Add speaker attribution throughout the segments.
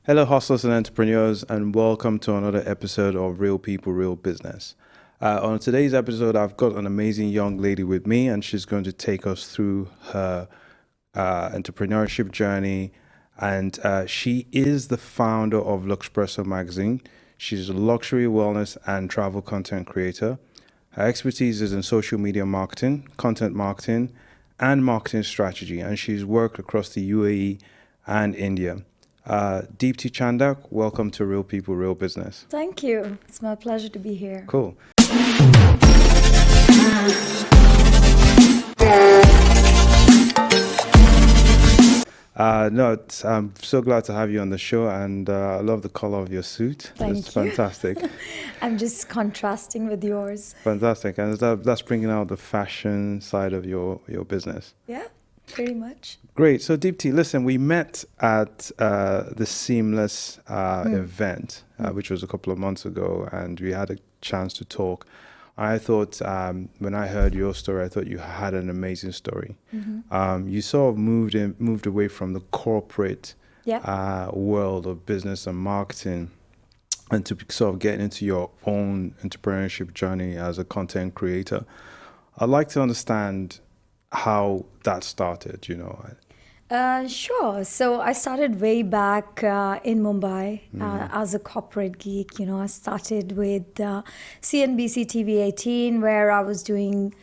Speaker 1: Hello, hustlers and entrepreneurs, and welcome to another episode of Real People, Real Business. On today's episode, I've got an amazing young lady with me, and she's going to take us through her entrepreneurship journey. And she is the founder of Luxpresso Magazine. She's a luxury, wellness, and travel content creator. Her expertise is in social media marketing, content marketing, and marketing strategy, and she's worked across the UAE and India. Deepti Chandak, welcome to Real People, Real Business.
Speaker 2: Thank you. It's my pleasure to be here.
Speaker 1: Cool. I'm so glad to have you on the show, and I love the color of your suit.
Speaker 2: Thank
Speaker 1: It's
Speaker 2: you.
Speaker 1: fantastic.
Speaker 2: I'm just contrasting with yours.
Speaker 1: Fantastic. And that's bringing out the fashion side of your business.
Speaker 2: Yeah, pretty much.
Speaker 1: Great. So, Deepti, listen, we met at the Seamless event, which was a couple of months ago, and we had a chance to talk. I thought, when I heard your story, I thought you had an amazing story. You sort of moved away from the corporate world of business and marketing, and to sort of get into your own entrepreneurship journey as a content creator. I'd like to understand how that started,
Speaker 2: Sure. So I started way back in Mumbai as a corporate geek. I started with CNBC TV 18, where I was doing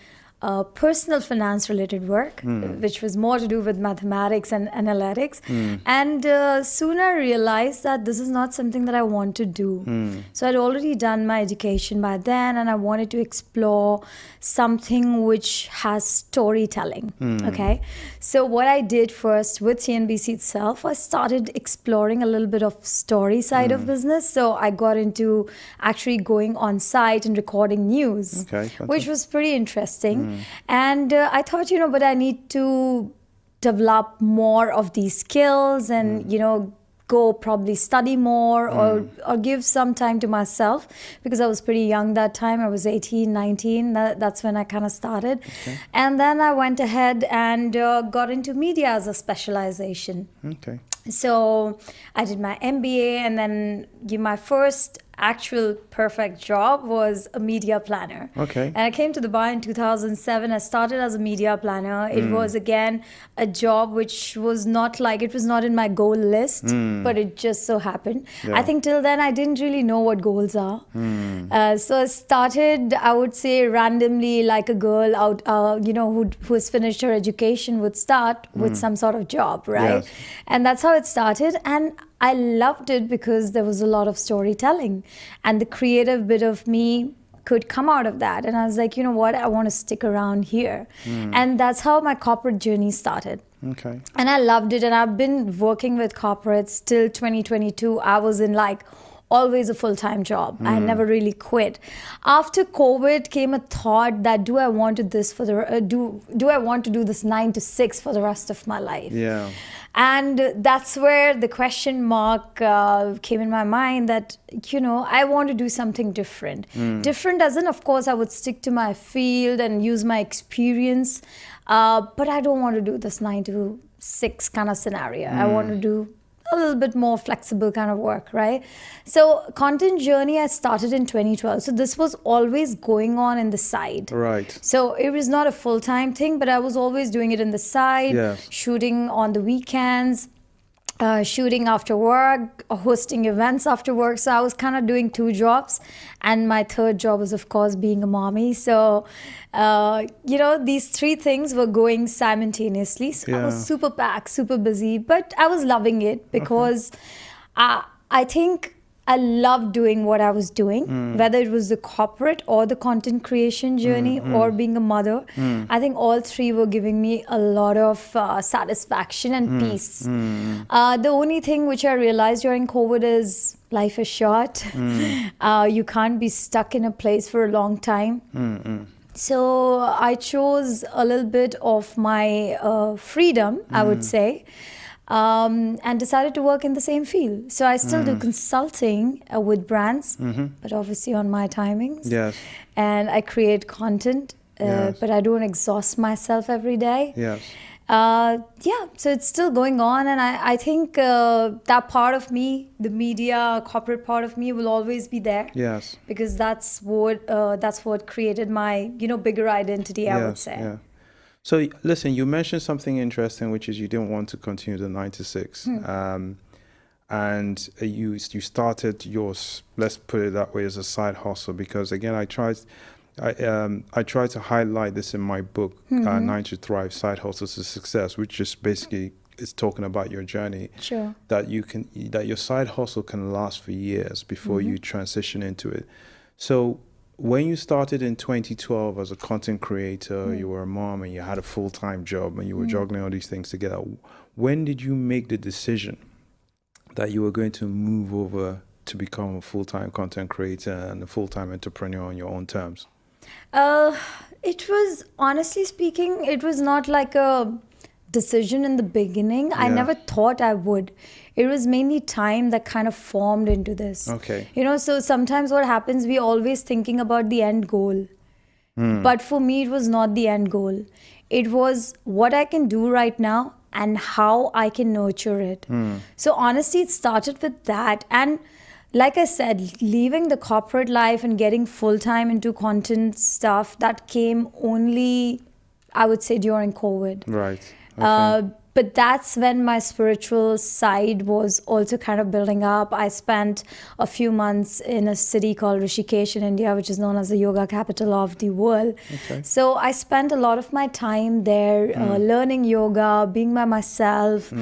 Speaker 2: personal finance related work, which was more to do with mathematics and analytics. And soon I realized that this is not something that I want to do. So I'd already done my education by then, and I wanted to explore something which has storytelling. Okay. So what I did first with CNBC itself, I started exploring a little bit of story side of business. So I got into actually going on site and recording news, which was pretty interesting. And I thought, but I need to develop more of these skills and, go probably study more or give some time to myself, because I was pretty young that time. I was 18, 19. That's when I kind of started. Okay. And then I went ahead and got into media as a specialization.
Speaker 1: Okay.
Speaker 2: So I did my MBA, and then my first actual perfect job was a media planner.
Speaker 1: Okay.
Speaker 2: And I came to Dubai in 2007. I started as a media planner. It was, again, a job which was not in my goal list, but it just so happened. Yeah. I think till then I didn't really know what goals are. So I started, I would say, randomly, like a girl out, who has finished her education would start with some sort of job, right? Yes. And that's how it started. And I loved it because there was a lot of storytelling, and the creative bit of me could come out of that. And I was like, you know what, I want to stick around here. And that's how my corporate journey started.
Speaker 1: Okay.
Speaker 2: And I loved it. And I've been working with corporates till 2022. I was in always a full-time job. I never really quit. After COVID came a thought that do I want to do this 9 to 6 for the rest of my life?
Speaker 1: Yeah.
Speaker 2: And that's where the question mark came in my mind that, I want to do something different. Different as in, of course, I would stick to my field and use my experience. But I don't want to do this 9 to 6 kind of scenario. I want to do a little bit more flexible kind of work, right? So content journey, I started in 2012. So this was always going on in the side.
Speaker 1: Right.
Speaker 2: So it was not a full-time thing, but I was always doing it in the side, shooting on the weekends, shooting after work, hosting events after work. So I was kind of doing 2 jobs. And my third job was, of course, being a mommy. So, these 3 things were going simultaneously. So I was super packed, super busy, but I was loving it because I think I loved doing what I was doing, whether it was the corporate or the content creation journey or being a mother. I think all 3 were giving me a lot of satisfaction and peace. The only thing which I realized during COVID is life is short. You can't be stuck in a place for a long time. So I chose a little bit of my freedom, I would say. And decided to work in the same field. So I still do consulting with brands, but obviously on my timings.
Speaker 1: Yes.
Speaker 2: And I create content, but I don't exhaust myself every day.
Speaker 1: Yes.
Speaker 2: Yeah, so it's still going on, and I think that part of me, the media corporate part of me, will always be there.
Speaker 1: Yes.
Speaker 2: Because that's what created my bigger identity, I would
Speaker 1: Yes.
Speaker 2: say.
Speaker 1: Yeah. So listen, you mentioned something interesting, which is you didn't want to continue the 9 to 6, and you started yours. Let's put it that way, as a side hustle. Because again, I try to highlight this in my book, 9 to Thrive: Side Hustles to Success, which is basically is talking about your journey.
Speaker 2: Sure.
Speaker 1: That your side hustle can last for years before you transition into it. So when you started in 2012 as a content creator, you were a mom and you had a full-time job and you were juggling all these things together. When did you make the decision that you were going to move over to become a full-time content creator and a full-time entrepreneur on your own terms?
Speaker 2: It was, honestly speaking, it was not like a decision in the beginning. I
Speaker 1: Yeah.
Speaker 2: never thought I would. It was mainly time that kind of formed into this.
Speaker 1: Okay.
Speaker 2: So sometimes what happens, we always thinking about the end goal. But for me, it was not the end goal. It was what I can do right now and how I can nurture it. So honestly, it started with that. And like I said, leaving the corporate life and getting full time into content stuff, that came only, I would say, during COVID.
Speaker 1: Right. Okay.
Speaker 2: But that's when my spiritual side was also kind of building up. I spent a few months in a city called Rishikesh in India, which is known as the yoga capital of the world.
Speaker 1: Okay.
Speaker 2: So I spent a lot of my time there, learning yoga, being by myself,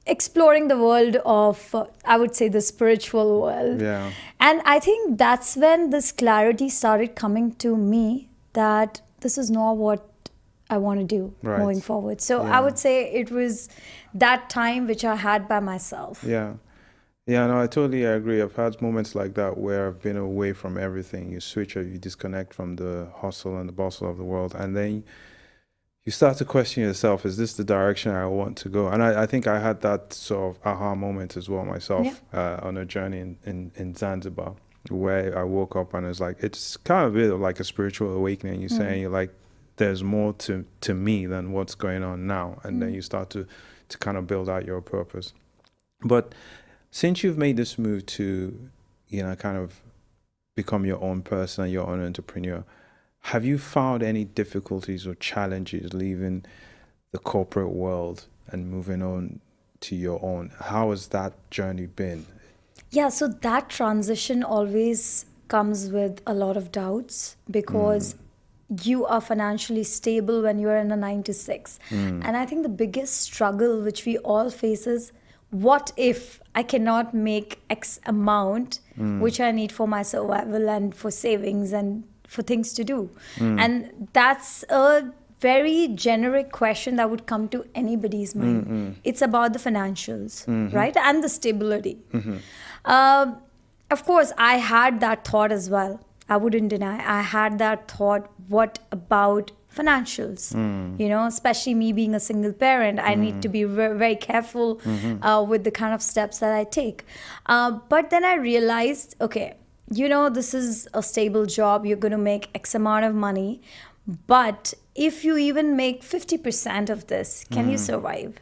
Speaker 2: exploring the world of, I would say, the spiritual world.
Speaker 1: Yeah.
Speaker 2: And I think that's when this clarity started coming to me that this is not what I want to do
Speaker 1: Right.
Speaker 2: moving forward. So
Speaker 1: Yeah.
Speaker 2: I would say it was that time which I had by myself.
Speaker 1: Yeah. Yeah, no, I totally agree. I've had moments like that where I've been away from everything. You switch or you disconnect from the hustle and the bustle of the world. And then you start to question yourself, is this the direction I want to go? And I think I had that sort of aha moment as well myself, on a journey in Zanzibar, where I woke up and it's like, it's kind of a bit of like a spiritual awakening. You're saying, you're like, there's more to me than what's going on now. And then you start to kind of build out your purpose. But since you've made this move to, kind of become your own person, your own entrepreneur, have you found any difficulties or challenges leaving the corporate world and moving on to your own? How has that journey been?
Speaker 2: Yeah, so that transition always comes with a lot of doubts because you are financially stable when you are in a 9 to 6. And I think the biggest struggle which we all face is, what if I cannot make X amount which I need for my survival and for savings and for things to do? And that's a very generic question that would come to anybody's mind. It's about the financials, right? And the stability. Of course, I had that thought as well. I wouldn't deny. I had that thought, what about financials? Especially me being a single parent, I need to be very careful with the kind of steps that I take. But then I realized, okay, this is a stable job. You're going to make X amount of money. But if you even make 50% of this, can you survive?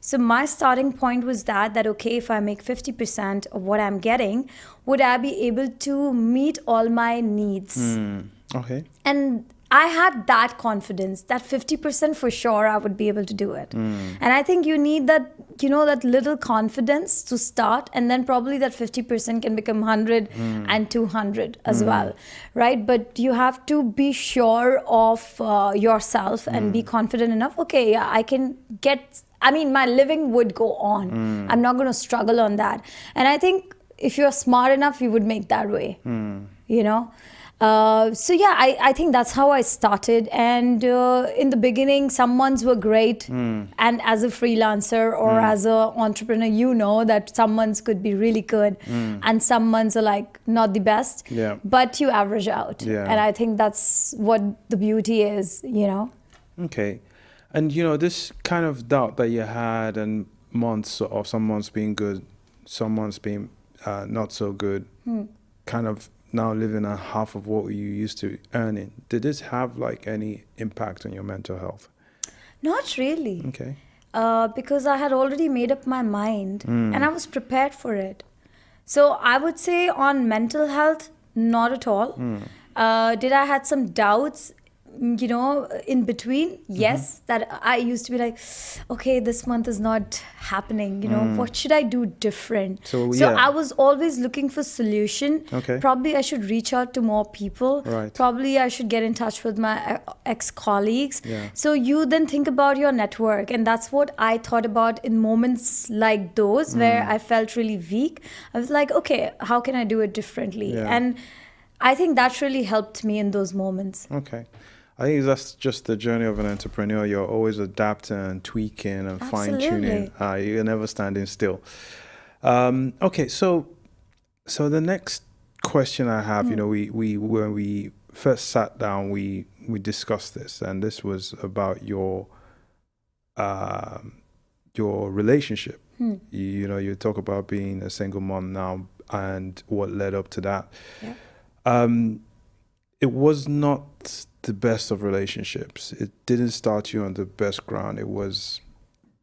Speaker 2: So my starting point was that okay, if I make 50% of what I'm getting, would I be able to meet all my needs?
Speaker 1: Okay.
Speaker 2: And I had that confidence that 50% for sure I would be able to do it. And I think you need that, that little confidence to start, and then probably that 50% can become 100 and 200 as well, right? But you have to be sure of yourself and be confident enough. Okay, yeah, I can get, my living would go on. I'm not going to struggle on that. And I think if you're smart enough, you would make that way, So yeah, I think that's how I started. And in the beginning, some months were great. And as a freelancer or as an entrepreneur, that some months could be really good. And some months are like not the best.
Speaker 1: Yeah.
Speaker 2: But you average out.
Speaker 1: Yeah.
Speaker 2: And I think that's what the beauty is,
Speaker 1: Okay. And, this kind of doubt that you had, and months or some months being good, some months being not so good, kind of now living on half of what you used to earning, did this have like any impact on your mental health?
Speaker 2: Not really.
Speaker 1: Okay.
Speaker 2: Because I had already made up my mind and I was prepared for it. So I would say on mental health, not at all. Did I had some doubts, in between? Yes, that I used to be like, okay, this month is not happening. What should I do different?
Speaker 1: So,
Speaker 2: So
Speaker 1: yeah.
Speaker 2: I was always looking for solution.
Speaker 1: Okay.
Speaker 2: Probably I should reach out to more people.
Speaker 1: Right.
Speaker 2: Probably I should get in touch with my ex-colleagues.
Speaker 1: Yeah.
Speaker 2: So you then think about your network, and that's what I thought about in moments like those where I felt really weak. I was like, okay, how can I do it differently?
Speaker 1: Yeah.
Speaker 2: And I think that really helped me in those moments.
Speaker 1: Okay. I think that's just the journey of an entrepreneur. You're always adapting and tweaking and fine-tuning. You're never standing still. Okay, so the next question I have, we when we first sat down, we discussed this, and this was about your relationship. You talk about being a single mom now and what led up to that.
Speaker 2: Yeah.
Speaker 1: It was not the best of relationships. It didn't start you on the best ground. It was,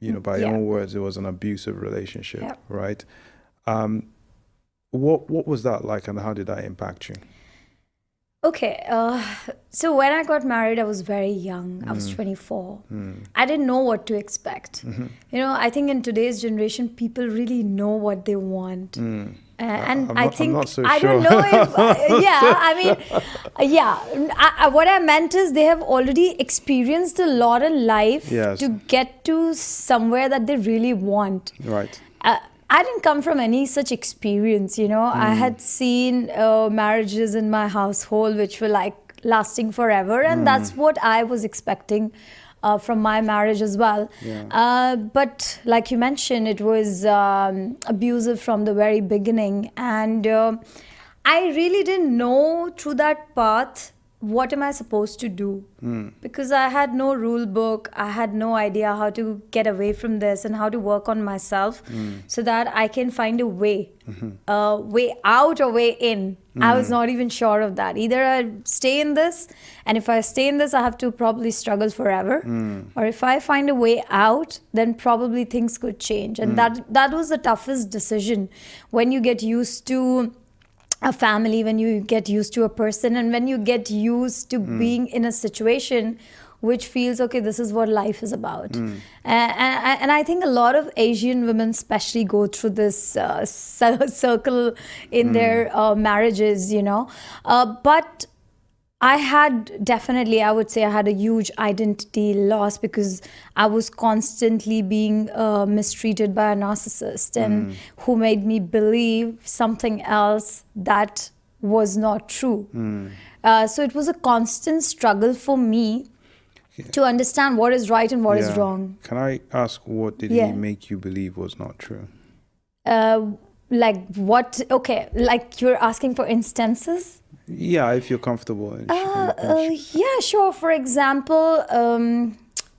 Speaker 1: by your own words, it was an abusive relationship, right? What was that like, and how did that impact you?
Speaker 2: Okay, so when I got married, I was very young. I was 24. I didn't know what to expect. I think in today's generation, people really know what they want. And
Speaker 1: I'm not so
Speaker 2: I
Speaker 1: sure.
Speaker 2: don't know if, what I meant is they have already experienced a lot in life to get to somewhere that they really want.
Speaker 1: Right.
Speaker 2: I didn't come from any such experience, I had seen marriages in my household which were like lasting forever, and that's what I was expecting from my marriage as well. But like you mentioned, it was abusive from the very beginning, and I really didn't know through that path what am I supposed to do, because I had no rule book. I had no idea how to get away from this and how to work on myself so that I can find a way out or way in. I was not even sure of that. Either I stay in this, and if I stay in this, I have to probably struggle forever, or if I find a way out, then probably things could change. And that was the toughest decision when you get used to a family, when you get used to a person, and when you get used to being in a situation which feels, okay, this is what life is about. And I think a lot of Asian women especially go through this circle in their marriages, but I had definitely, I would say I had a huge identity loss, because I was constantly being mistreated by a narcissist, and who made me believe something else that was not true. So it was a constant struggle for me to understand what is right and what is wrong.
Speaker 1: Can I ask, what did he make you believe was not true?
Speaker 2: Like what? Okay, like you're asking for instances?
Speaker 1: Yeah, if you're comfortable.
Speaker 2: Yeah, sure. For example,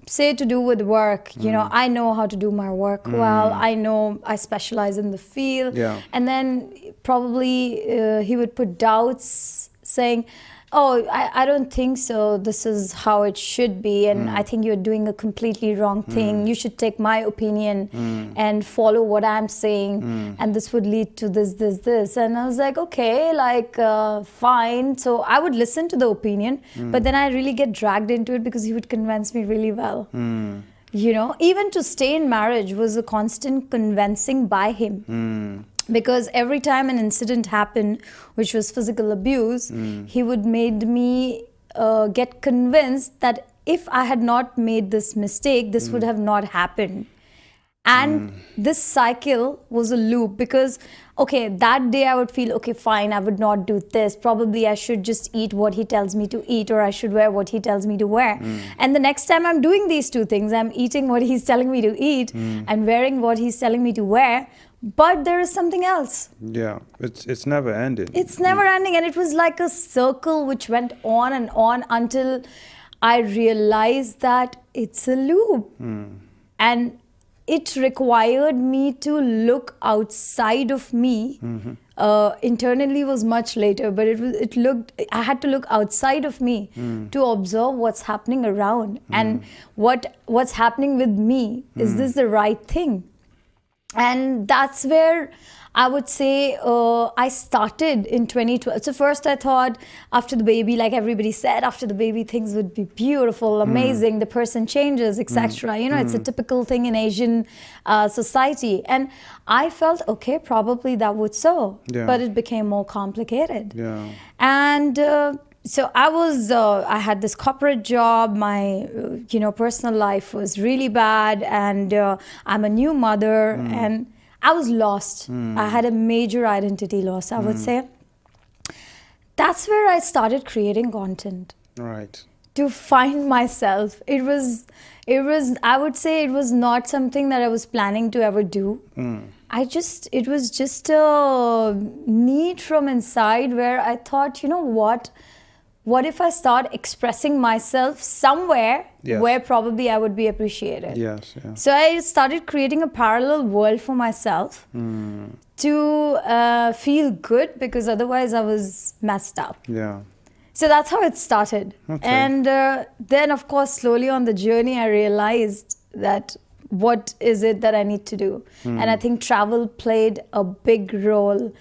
Speaker 2: say to do with work, I know how to do my work well. I know I specialize in the field. And then probably he would put doubts, saying, oh, I don't think so. This is how it should be. And I think you're doing a completely wrong thing. You should take my opinion and follow what I'm saying. And this would lead to this. And I was like, okay, fine. So I would listen to the opinion, but then I really get dragged into it because he would convince me really well. Even to stay in marriage was a constant convincing by him. Because every time an incident happened, which was physical abuse, he would make me get convinced that if I had not made this mistake, this would have not happened. And this cycle was a loop, because, okay, that day I would feel, okay, fine, I would not do this. Probably I should just eat what he tells me to eat, or I should wear what he tells me to wear. And the next time I'm doing these two things, I'm eating what he's telling me to eat and wearing what he's telling me to wear. But there is something else.
Speaker 1: Yeah, it's never ending.
Speaker 2: It's never ending. And it was like a circle which went on and on until I realized that it's a loop. And it required me to look outside of me. Internally was much later, but I had to look outside of me to observe what's happening around and what's happening with me. Is this the right thing? And that's where I would say I started in 2012. So first I thought after the baby, like everybody said, after the baby things would be beautiful, amazing, the person changes, etc. You know, it's a typical thing in Asian society. And I felt, okay, probably that would so. But it became more complicated. And so I had this corporate job. My, personal life was really bad, and I'm a new mother, and I was lost. I had a major identity loss, I would say. That's where I started creating content.
Speaker 1: Right.
Speaker 2: To find myself. It was, I would say it was not something that I was planning to ever do. It was just a need from inside where I thought, you know what? What if I start expressing myself somewhere where probably I would be appreciated? So I started creating a parallel world for myself to feel good, because otherwise I was messed up. So that's how it started. And then, of course, slowly on the journey, I realized that what is it that I need to do? And I think travel played a big role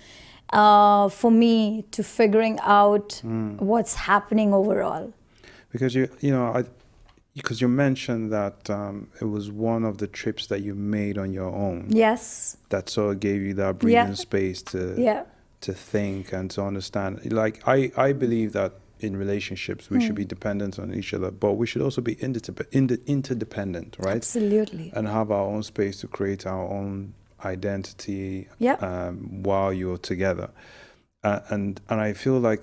Speaker 2: for me to figuring out what's happening overall.
Speaker 1: Because because you mentioned that it was one of the trips that you made on your own.
Speaker 2: Yes.
Speaker 1: That sort of gave you that breathing space to think and to understand. Like I believe that in relationships we should be dependent on each other, but we should also be interdependent, right?
Speaker 2: Absolutely.
Speaker 1: And have our own space to create our own identity while you're together, and I feel like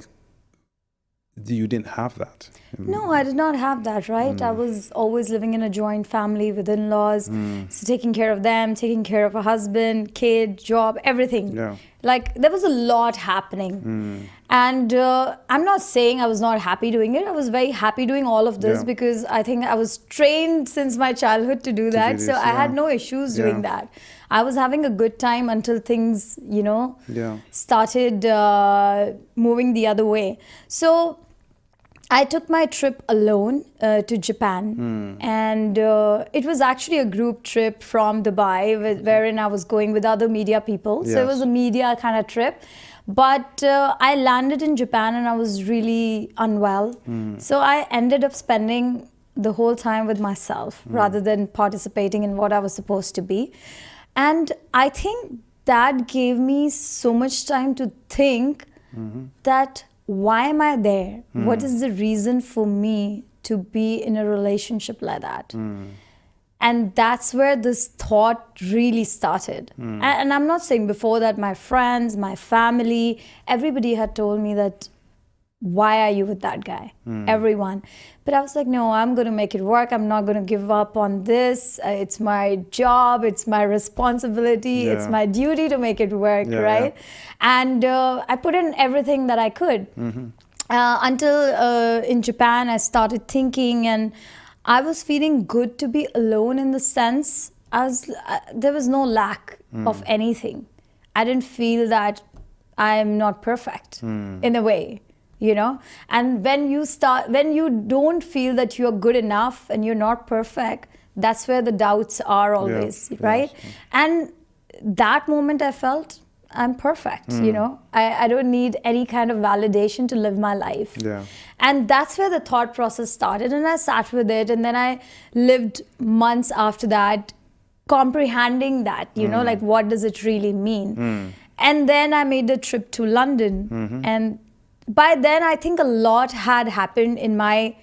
Speaker 1: you didn't have that.
Speaker 2: No, I did not have that, right? I was always living in a joint family with in-laws, so taking care of them, taking care of a husband, kid, job, everything. Like there was a lot happening. And I'm not saying I was not happy doing it. I was very happy doing all of this because I think I was trained since my childhood to do that. So I had no issues doing that. I was having a good time until things, started moving the other way. So I took my trip alone to Japan, and it was actually a group trip from Dubai, wherein I was going with other media people. So it was a media kind of trip. But I landed in Japan and I was really unwell. So I ended up spending the whole time with myself rather than participating in what I was supposed to be. And I think that gave me so much time to think that why am I there? What is the reason for me to be in a relationship like that? And that's where this thought really started. And I'm not saying before that my friends, my family, everybody had told me that, why are you with that guy? Everyone. But I was like, no, I'm going to make it work. I'm not going to give up on this. It's my job. It's my responsibility. It's my duty to make it work, right? And I put in everything that I could. Until in Japan, I started thinking, and I was feeling good to be alone in the sense there was no lack of anything. I didn't feel that I'm not perfect in a way. And when you don't feel that you're good enough and you're not perfect, that's where the doubts are always, right? And that moment I felt I'm perfect, I don't need any kind of validation to live my life. And that's where the thought process started, and I sat with it, and then I lived months after that comprehending that, like what does it really mean? And then I made the trip to London, and by then, I think a lot had happened in my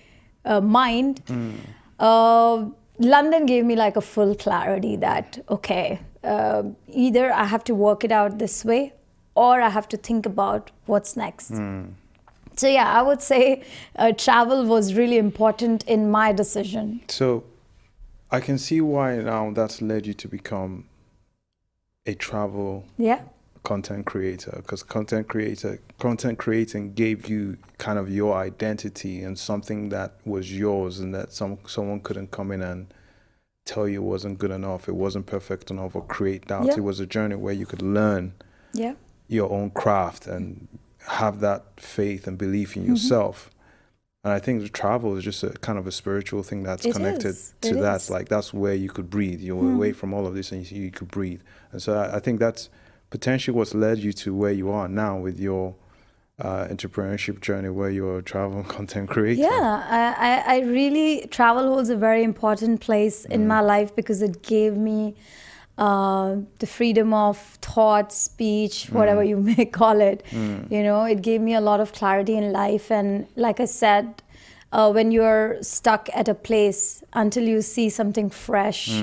Speaker 2: mind. London gave me like a full clarity that, okay, either I have to work it out this way or I have to think about what's next. So yeah, I would say travel was really important in my decision.
Speaker 1: So I can see why now that's led you to become a travel content creator, because content creating gave you kind of your identity and something that was yours, and that someone couldn't come in and tell you it wasn't good enough, it wasn't perfect enough, or create doubts.
Speaker 2: Yeah.
Speaker 1: It was a journey where you could learn
Speaker 2: Yeah.
Speaker 1: your own craft and have that faith and belief in yourself. And I think the travel is just a kind of a spiritual thing that's connected to that. Like that's where you could breathe. You're away from all of this and you could breathe. And so I think that's potentially what's led you to where you are now with your entrepreneurship journey, where you're a travel content creator.
Speaker 2: Yeah, I really, travel holds a very important place in my life because it gave me the freedom of thought, speech, whatever you may call it. You know, it gave me a lot of clarity in life. And like I said, when you're stuck at a place until you see something fresh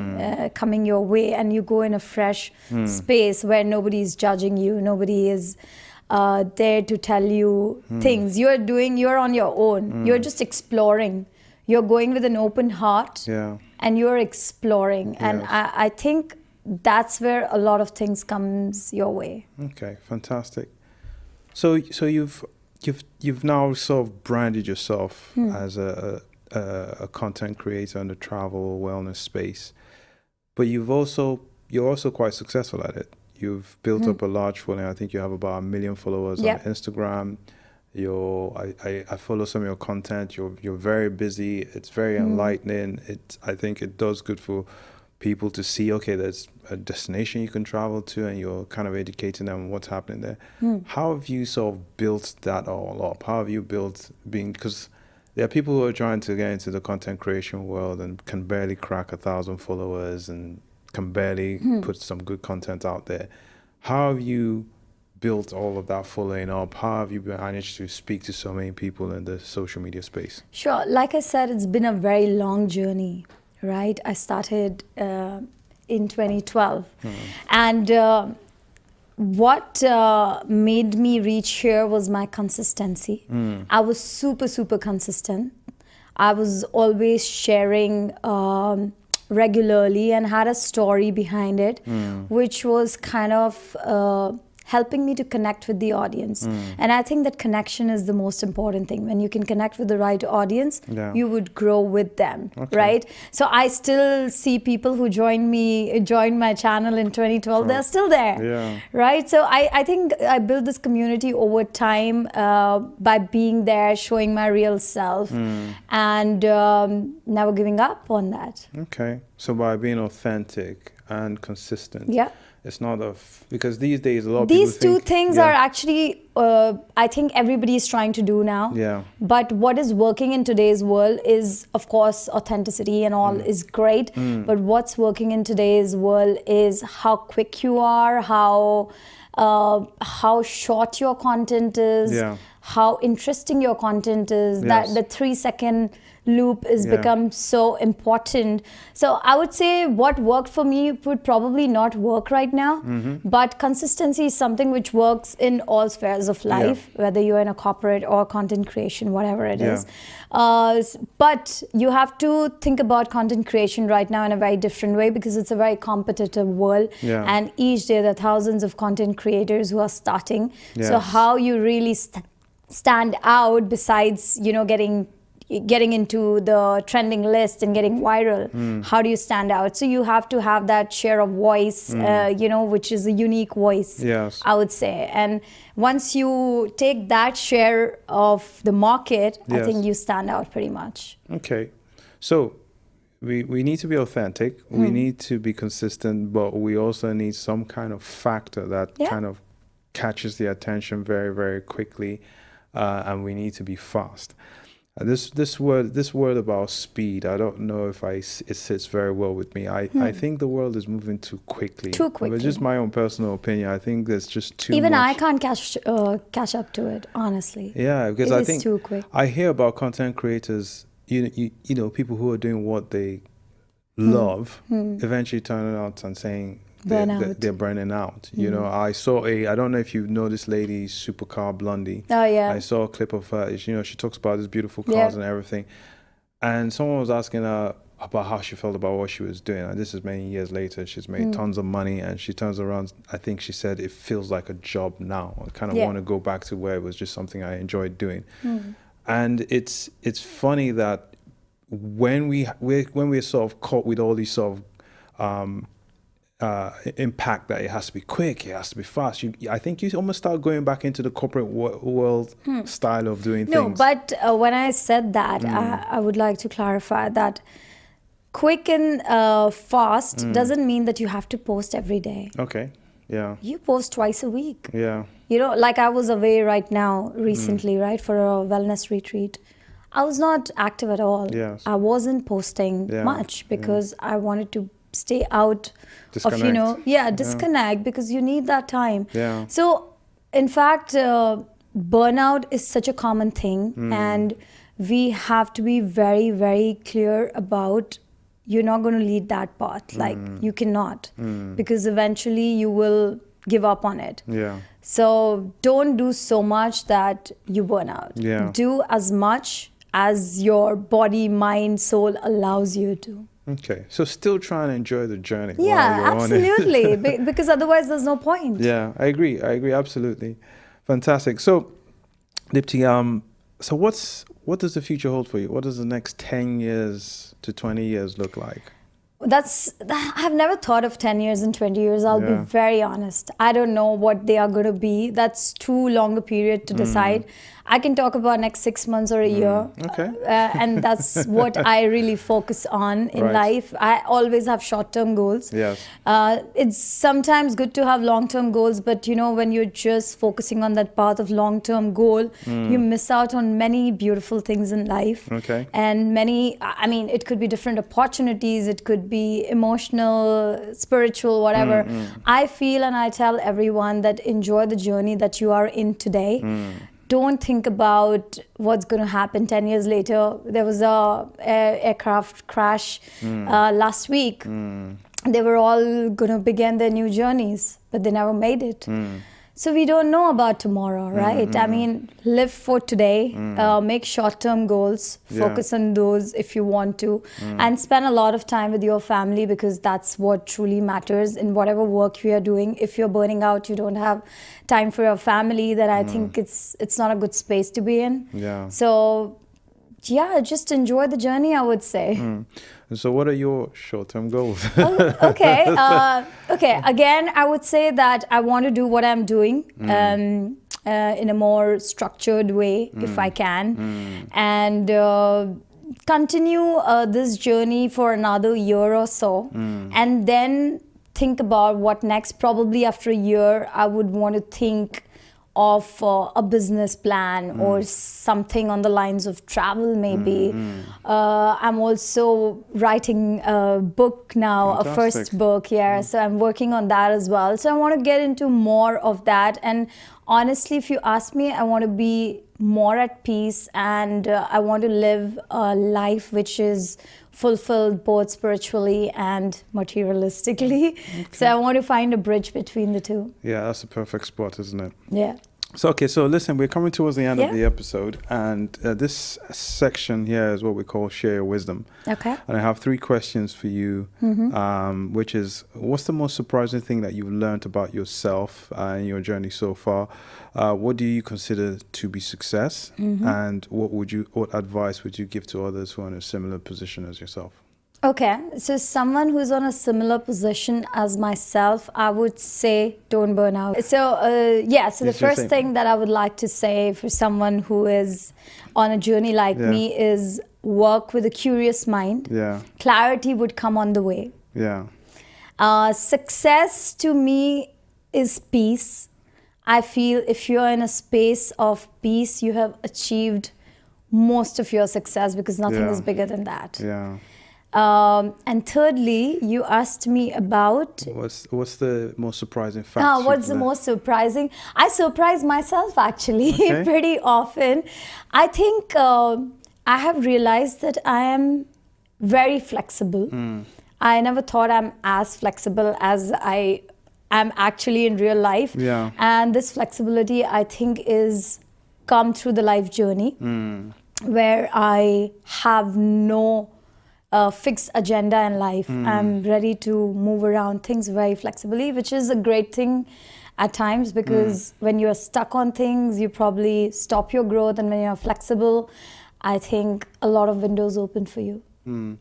Speaker 2: coming your way and you go in a fresh space where nobody is judging you, nobody is there to tell you things. You're on your own. You're just exploring. You're going with an open heart and you're exploring. And I think that's where a lot of things comes your way.
Speaker 1: Okay, fantastic. So you've now sort of branded yourself as a content creator in the travel wellness space, but you're also quite successful at it. You've built up a large following. I think you have about 1 million followers on Instagram. I follow some of your content. You're very busy. It's very enlightening. I think it does good for people to see, okay, there's a destination you can travel to and you're kind of educating them on what's happening there. How have you sort of built that all up? How have you built because there are people who are trying to get into the content creation world and can barely crack 1,000 followers and can barely put some good content out there. How have you built all of that following up? How have you managed to speak to so many people in the social media space?
Speaker 2: Sure. Like I said, it's been a very long journey, right? I started in 2012. And what made me reach here was my consistency. I was super, super consistent. I was always sharing regularly and had a story behind it, which was kind of helping me to connect with the audience. And I think that connection is the most important thing. When you can connect with the right audience, you would grow with them, right? So I still see people who joined my channel in 2012, they're still there, right? So I think I built this community over time by being there, showing my real self, and never giving up on that.
Speaker 1: Okay, so by being authentic and consistent.
Speaker 2: Yeah.
Speaker 1: It's not because these days a lot of
Speaker 2: these
Speaker 1: people
Speaker 2: two things are actually I think everybody is trying to do now.
Speaker 1: Yeah.
Speaker 2: But what is working in today's world is, of course, authenticity and all is great. But what's working in today's world is how quick you are, how short your content is, how interesting your content is. That the 3-second loop is become so important. So I would say what worked for me would probably not work right now, but consistency is something which works in all spheres of life, whether you're in a corporate or content creation, whatever it is. But you have to think about content creation right now in a very different way because it's a very competitive world, and each day there are thousands of content creators who are starting. So how you really stand out besides, you know, getting into the trending list and getting viral, how do you stand out? So you have to have that share of voice, you know, which is a unique voice, I would say. And once you take that share of the market, I think you stand out pretty much.
Speaker 1: Okay. So we need to be authentic, we need to be consistent, but we also need some kind of factor that kind of catches the attention very, very quickly, and we need to be fast. This word about speed, I don't know if it sits very well with me. I think the world is moving too quickly. Too quickly. But just my own personal opinion. I think there's just too much.
Speaker 2: Even I can't catch up to it, honestly.
Speaker 1: Yeah, because I think
Speaker 2: too quick.
Speaker 1: I hear about content creators, you know, people who are doing what they love, eventually turning out and saying they're burning out. You know, I don't know if you know this lady, Supercar Blondie.
Speaker 2: Oh, yeah.
Speaker 1: I saw a clip of her. You know, she talks about these beautiful cars and everything. And someone was asking her about how she felt about what she was doing. And this is many years later. She's made tons of money, and she turns around. I think she said it feels like a job now. I kind of want to go back to where it was just something I enjoyed doing. And it's funny that when we're sort of caught with all these sort of impact that it has to be quick, it has to be fast, I think you almost start going back into the corporate world style of doing
Speaker 2: No,
Speaker 1: things.
Speaker 2: but when I said that, I would like to clarify that quick and fast doesn't mean that you have to post every day.
Speaker 1: Okay. Yeah.
Speaker 2: You post twice a week.
Speaker 1: Yeah.
Speaker 2: You know, like I was away right now recently, right, for a wellness retreat. I was not active at all.
Speaker 1: Yes.
Speaker 2: I wasn't posting
Speaker 1: Yeah,
Speaker 2: much because I wanted to stay out of,
Speaker 1: Disconnect.
Speaker 2: disconnect because you need that time.
Speaker 1: Yeah.
Speaker 2: So, in fact, burnout is such a common thing, and we have to be very, very clear about you're not going to lead that path. Like, you cannot, because eventually you will give up on it.
Speaker 1: Yeah.
Speaker 2: So don't do so much that you burn out.
Speaker 1: Yeah.
Speaker 2: Do as much as your body, mind, soul allows you to.
Speaker 1: Okay. So still trying to enjoy the journey.
Speaker 2: Yeah,
Speaker 1: while you're on it.
Speaker 2: absolutely. Because otherwise there's no point.
Speaker 1: Yeah, I agree. Absolutely. Fantastic. So, Deepti, so what does the future hold for you? What does the next 10 years to 20 years look like?
Speaker 2: I've never thought of 10 years and 20 years. I'll be very honest. I don't know what they are going to be. That's too long a period to decide. I can talk about next 6 months or a year.
Speaker 1: Okay.
Speaker 2: And that's what I really focus on in life. I always have short-term goals.
Speaker 1: Yes.
Speaker 2: It's sometimes good to have long-term goals, but when you're just focusing on that path of long-term goal, you miss out on many beautiful things in life.
Speaker 1: Okay.
Speaker 2: And it could be different opportunities, it could be emotional, spiritual, whatever. I feel and I tell everyone that enjoy the journey that you are in today. Don't think about what's going to happen 10 years later. There was a aircraft crash last week. They were all going to begin their new journeys, but they never made it. So we don't know about tomorrow, right? I mean, live for today, make short-term goals, focus on those if you want to, and spend a lot of time with your family, because that's what truly matters in whatever work you are doing. If you're burning out, you don't have time for your family, then I think it's not a good space to be in.
Speaker 1: Yeah.
Speaker 2: So, yeah, just enjoy the journey, I would say.
Speaker 1: So what are your short-term goals?
Speaker 2: Okay. Again, I would say that I want to do what I'm doing in a more structured way, if I can, and continue this journey for another year or so, and then think about what next. Probably after a year, I would want to think of a business plan or something on the lines of travel, maybe. I'm also writing a book now,
Speaker 1: Fantastic.
Speaker 2: a first book, so I'm working on that as well. So I want to get into more of that. And honestly, if you ask me, I want to be more at peace, and I want to live a life which is fulfilled both spiritually and materialistically. Okay. So I want to find a bridge between the two.
Speaker 1: Yeah, that's the perfect spot, isn't it?
Speaker 2: Yeah.
Speaker 1: So, okay, so listen, we're coming towards the end of the episode, and this section here is what we call Share Your Wisdom.
Speaker 2: Okay.
Speaker 1: And I have 3 questions for you, which is, what's the most surprising thing that you've learned about yourself in your journey so far? What do you consider to be success? And what advice would you give to others who are in a similar position as yourself?
Speaker 2: Okay, so someone who's on a similar position as myself, I would say don't burn out. So the first thing that I would like to say for someone who is on a journey like me is work with a curious mind.
Speaker 1: Yeah.
Speaker 2: Clarity would come on the way.
Speaker 1: Yeah.
Speaker 2: Success to me is peace. I feel if you're in a space of peace, you have achieved most of your success, because nothing is bigger than that.
Speaker 1: Yeah.
Speaker 2: And thirdly, you asked me about
Speaker 1: what's the most surprising fact?
Speaker 2: What's the most surprising? I surprise myself actually pretty often. I think I have realized that I am very flexible. I never thought I'm as flexible as I am actually in real life.
Speaker 1: Yeah.
Speaker 2: And this flexibility, I think, is come through the life journey, where I have no fixed agenda in life. I'm ready to move around things very flexibly, which is a great thing at times, because when you're stuck on things, you probably stop your growth. And when you're flexible, I think a lot of windows open for you.
Speaker 1: Can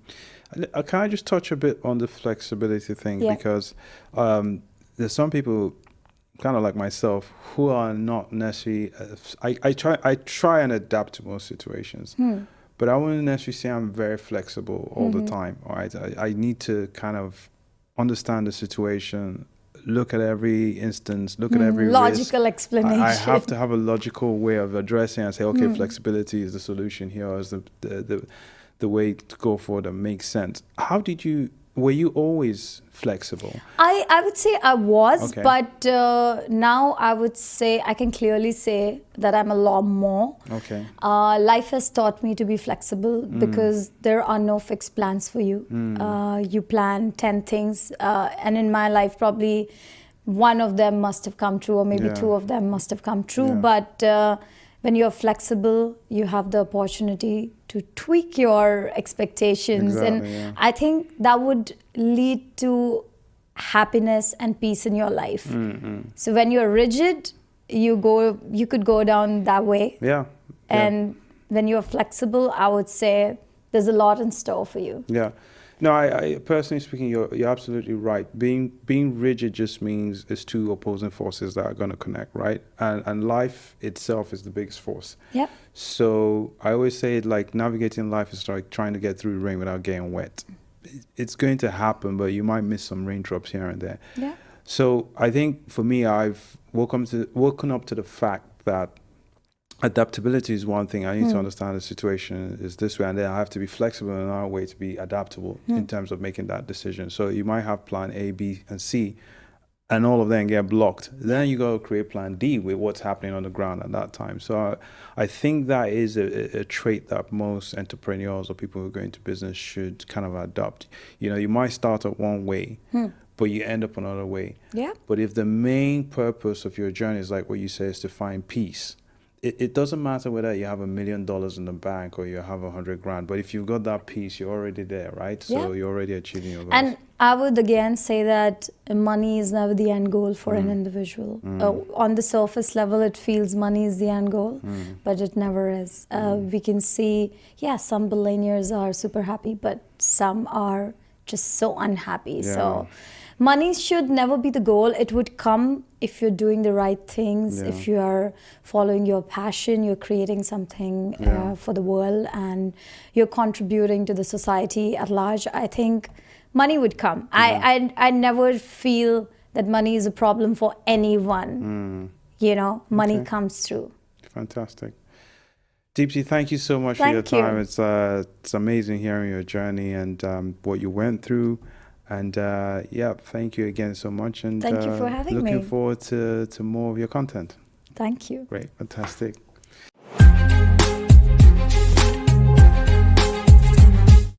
Speaker 1: I just touch a bit on the flexibility thing?
Speaker 2: Yeah.
Speaker 1: Because there's some people, kind of like myself, who are not necessarily. I try and adapt to most situations, but I wouldn't necessarily say I'm very flexible all the time. All right, I need to kind of understand the situation, look at every instance, look at every
Speaker 2: Logical
Speaker 1: risk.
Speaker 2: explanation.
Speaker 1: I have to have a logical way of addressing and say, okay, flexibility is the solution here, or is the way to go forward that makes sense. Were you always flexible?
Speaker 2: I would say I was,
Speaker 1: Okay.
Speaker 2: but now I would say I can clearly say that I'm a lot more.
Speaker 1: Okay.
Speaker 2: Life has taught me to be flexible because there are no fixed plans for you. You plan 10 things, and in my life, probably one of them must have come true, or maybe
Speaker 1: Yeah.
Speaker 2: two of them must have come true.
Speaker 1: Yeah.
Speaker 2: But when you're flexible, you have the opportunity to tweak your expectations.
Speaker 1: Exactly,
Speaker 2: And
Speaker 1: yeah.
Speaker 2: I think that would lead to happiness and peace in your life. So when you're rigid, you could go down that way.
Speaker 1: Yeah.
Speaker 2: And when you're flexible, I would say there's a lot in store for you.
Speaker 1: Yeah. No, I personally speaking, you're absolutely right. Being rigid just means it's two opposing forces that are going to connect, right? And life itself is the biggest force.
Speaker 2: Yep.
Speaker 1: So I always say, like, navigating life is like trying to get through rain without getting wet. It's going to happen, but you might miss some raindrops here and there.
Speaker 2: Yeah.
Speaker 1: So I think for me, I've woken up to the fact that adaptability is one thing. I need to understand the situation is this way, and then I have to be flexible in another way to be adaptable in terms of making that decision. So you might have plan A, B, and C, and all of them get blocked. Then you got to create plan D with what's happening on the ground at that time. So I think that is a trait that most entrepreneurs or people who go into business should kind of adopt. You know, you might start out one way, but you end up another way.
Speaker 2: Yeah.
Speaker 1: But if the main purpose of your journey is like what you say, is to find peace, it doesn't matter whether you have $1 million in the bank or you have 100 grand, but if you've got that peace, you're already there, right? So
Speaker 2: Yeah.
Speaker 1: you're already achieving your goals.
Speaker 2: And I would again say that money is never the end goal for an individual. On the surface level, it feels money is the end goal, but it never is. We can see, some billionaires are super happy, but some are just so unhappy.
Speaker 1: Yeah.
Speaker 2: So money should never be the goal. It would come if you're doing the right things,
Speaker 1: Yeah.
Speaker 2: if you are following your passion, you're creating something for the world, and you're contributing to the society at large. I think money would come. I never feel that money is a problem for anyone. You know, money
Speaker 1: Okay.
Speaker 2: comes through.
Speaker 1: Fantastic. Deepti, thank you so much for your
Speaker 2: Thank you.
Speaker 1: time. It's amazing hearing your journey and what you went through. And thank you again so much. And
Speaker 2: Thank you for having
Speaker 1: looking
Speaker 2: me.
Speaker 1: forward to more of your content.
Speaker 2: Thank you.
Speaker 1: Great, fantastic.